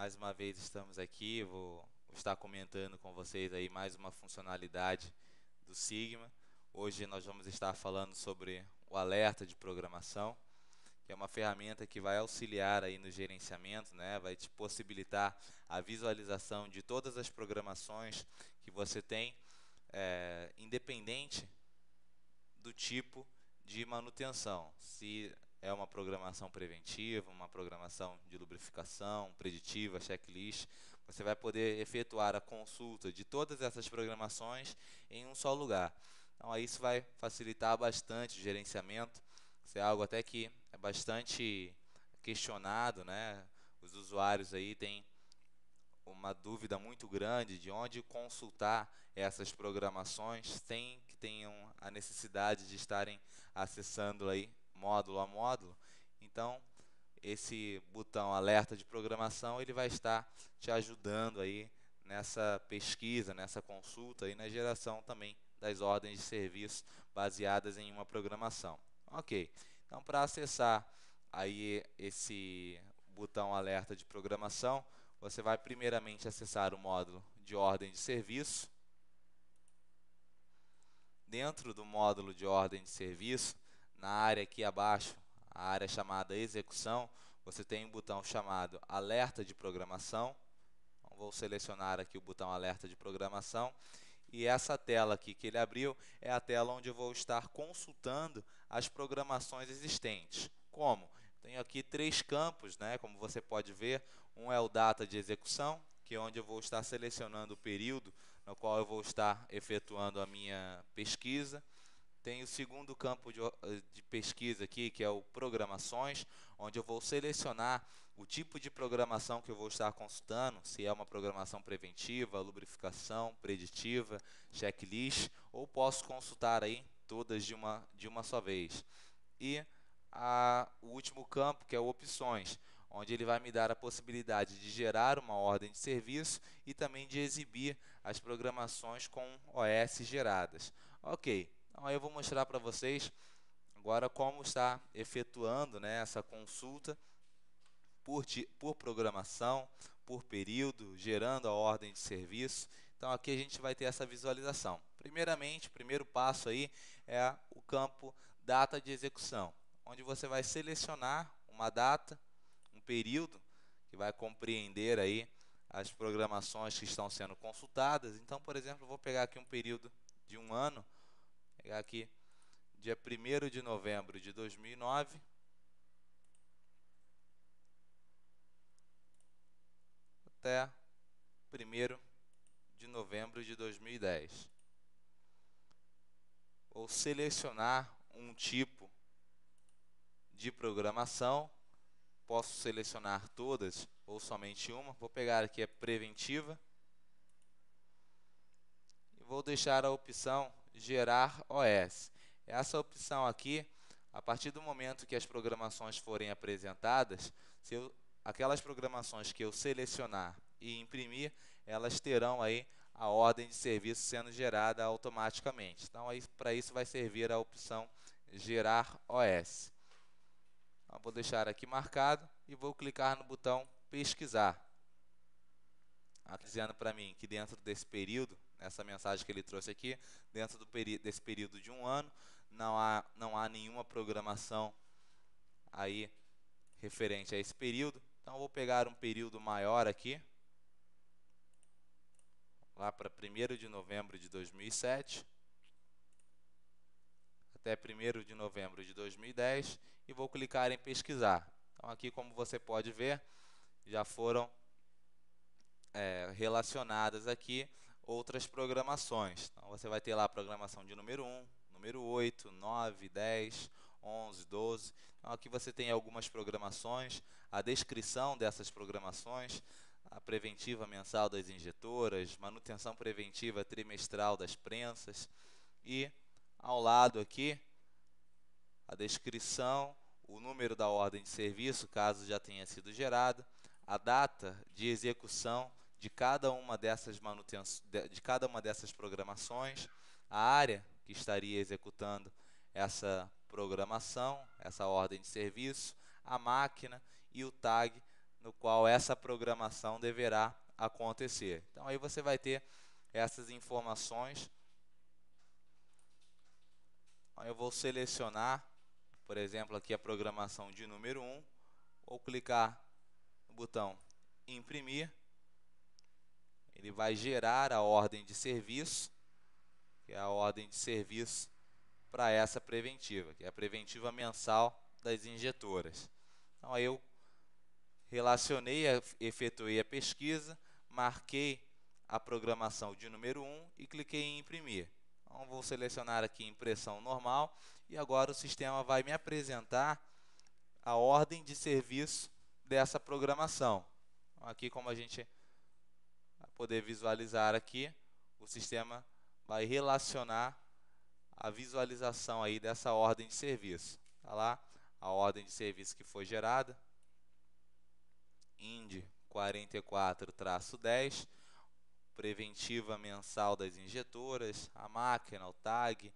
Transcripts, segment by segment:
mais uma vez estamos aqui. Vou estar comentando com vocês aí mais uma funcionalidade do Sigma. Hoje nós vamos estar falando sobre o alerta de programação, que é uma ferramenta que vai auxiliar aí no gerenciamento, né? Vai te possibilitar a visualização de todas as programações que você tem, independente do tipo de manutenção. Se é uma programação preventiva, uma programação de lubrificação, preditiva, checklist, você vai poder efetuar a consulta de todas essas programações em um só lugar. Então, aí isso vai facilitar bastante o gerenciamento. Isso é algo até que é bastante questionado, né? Os usuários aí têm uma dúvida muito grande de onde consultar essas programações sem que tenham a necessidade de estarem acessando aí módulo a módulo. Então, esse botão alerta de programação, ele vai estar te ajudando aí nessa pesquisa, nessa consulta e na geração também das ordens de serviço baseadas em uma programação. Ok, então para acessar aí esse botão alerta de programação, você vai primeiramente acessar o módulo de ordem de serviço. Dentro do módulo de ordem de serviço, na área aqui abaixo, a área chamada execução, você tem um botão chamado alerta de programação. Então, vou selecionar aqui o botão alerta de programação. E essa tela aqui que ele abriu é a tela onde eu vou estar consultando as programações existentes. Como? Tenho aqui três campos, né? Como você pode ver, um é o data de execução, que é onde eu vou estar selecionando o período no qual eu vou estar efetuando a minha pesquisa. Tem o segundo campo de pesquisa aqui, que é o programações, onde eu vou selecionar o tipo de programação que eu vou estar consultando, se é uma programação preventiva, lubrificação, preditiva, checklist, ou posso consultar aí todas de uma só vez. E o último campo, que é o opções, onde ele vai me dar a possibilidade de gerar uma ordem de serviço e também de exibir as programações com OS geradas. Ok. Então, aí eu vou mostrar para vocês agora como está efetuando, né, essa consulta por programação, por período, gerando a ordem de serviço. Então, aqui a gente vai ter essa visualização. Primeiramente, o primeiro passo aí é o campo data de execução, onde você vai selecionar uma data, um período, que vai compreender aí as programações que estão sendo consultadas. Então, por exemplo, eu vou pegar aqui um período de um ano, pegar aqui dia 1º de novembro de 2009 até 1º de novembro de 2010. Vou selecionar um tipo de programação. Posso selecionar todas ou somente uma. Vou pegar aqui a preventiva e vou deixar a opção gerar OS. Essa opção aqui, a partir do momento que as programações forem apresentadas, aquelas programações que eu selecionar e imprimir, elas terão aí a ordem de serviço sendo gerada automaticamente. Então, para isso vai servir a opção gerar OS. Então, vou deixar aqui marcado e vou clicar no botão pesquisar. Dizendo para mim que dentro desse período, nessa mensagem que ele trouxe aqui, dentro desse período de um ano, não há nenhuma programação aí referente a esse período. Então, eu vou pegar um período maior aqui, lá para 1º de novembro de 2007, até 1º de novembro de 2010, e vou clicar em pesquisar. Então, aqui, como você pode ver, já foram relacionadas aqui outras programações. Então, você vai ter lá a programação de número 1, número 8, 9, 10, 11, 12. Então, aqui você tem algumas programações, a descrição dessas programações, a preventiva mensal das injetoras, manutenção preventiva trimestral das prensas e ao lado aqui a descrição, o número da ordem de serviço, caso já tenha sido gerado, a data de execução de cada uma dessas programações, a área que estaria executando essa programação, essa ordem de serviço, a máquina e o tag no qual essa programação deverá acontecer. Então aí você vai ter essas informações. Aí eu vou selecionar, por exemplo, aqui a programação de número 1, vou clicar no botão imprimir, ele vai gerar a ordem de serviço, que é a ordem de serviço para essa preventiva, que é a preventiva mensal das injetoras. Então aí eu relacionei, efetuei a pesquisa, marquei a programação de número 1 e cliquei em imprimir. Então vou selecionar aqui impressão normal e agora o sistema vai me apresentar a ordem de serviço dessa programação. Então, aqui, como a gente vai poder visualizar aqui, o sistema vai relacionar a visualização aí dessa ordem de serviço. Tá lá a ordem de serviço que foi gerada, IND 44-10, preventiva mensal das injetoras, a máquina, o tag,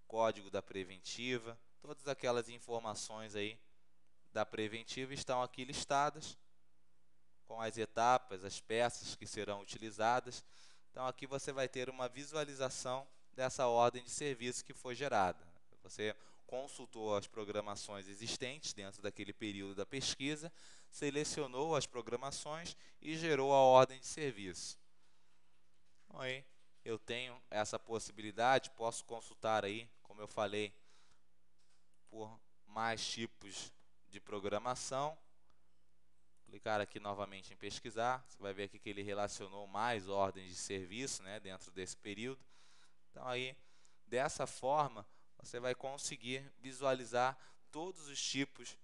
código da preventiva, todas aquelas informações aí da preventiva estão aqui listadas, com as etapas, as peças que serão utilizadas. Então aqui você vai ter uma visualização dessa ordem de serviço que foi gerada. Você consultou as programações existentes dentro daquele período da pesquisa, selecionou as programações e gerou a ordem de serviço. Então, aí eu tenho essa possibilidade, posso consultar aí, como eu falei, por mais tipos de programação. Clicar aqui novamente em pesquisar, você vai ver aqui que ele relacionou mais ordens de serviço, né, dentro desse período. Então aí, dessa forma, você vai conseguir visualizar todos os tipos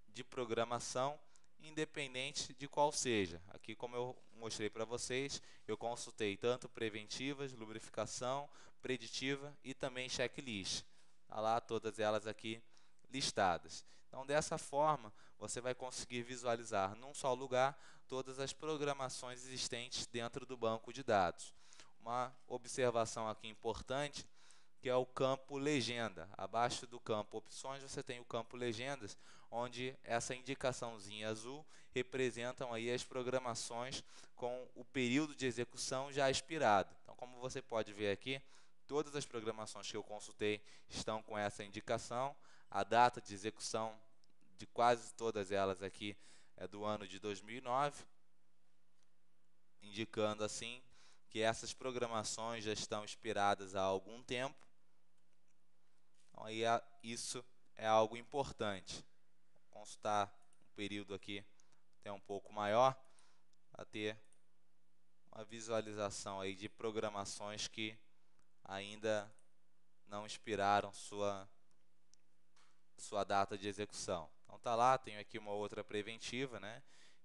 de programação, independente de qual seja. Aqui, como eu mostrei para vocês, eu consultei tanto preventivas, lubrificação, preditiva e também checklist. Está lá todas elas aqui listadas. Então, dessa forma, você vai conseguir visualizar num só lugar todas as programações existentes dentro do banco de dados. Uma observação aqui importante, que é o campo legenda. Abaixo do campo opções, você tem o campo legendas, onde essa indicaçãozinha azul representam aí as programações com o período de execução já expirado. Então, como você pode ver aqui, todas as programações que eu consultei estão com essa indicação. A data de execução de quase todas elas aqui é do ano de 2009, indicando assim que essas programações já estão expiradas há algum tempo. Então, aí isso é algo importante. Vou consultar um período aqui até um pouco maior, para ter uma visualização aí de programações que ainda não expiraram sua data de execução. Então tá lá, tenho aqui uma outra preventiva, né,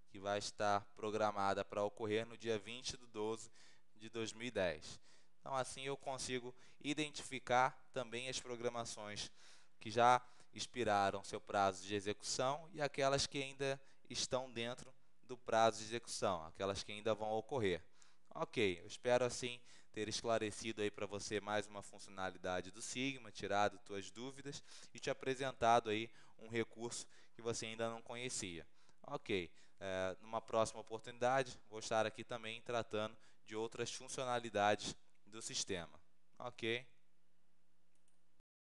que vai estar programada para ocorrer no dia 20 de 12 de 2010. Então assim eu consigo identificar também as programações que já expiraram seu prazo de execução e aquelas que ainda estão dentro do prazo de execução, aquelas que ainda vão ocorrer. Ok, eu espero assim ter esclarecido aí para você mais uma funcionalidade do Sigma, tirado suas dúvidas e te apresentado aí um recurso que você ainda não conhecia. Ok, numa próxima oportunidade vou estar aqui também tratando de outras funcionalidades do sistema. Ok?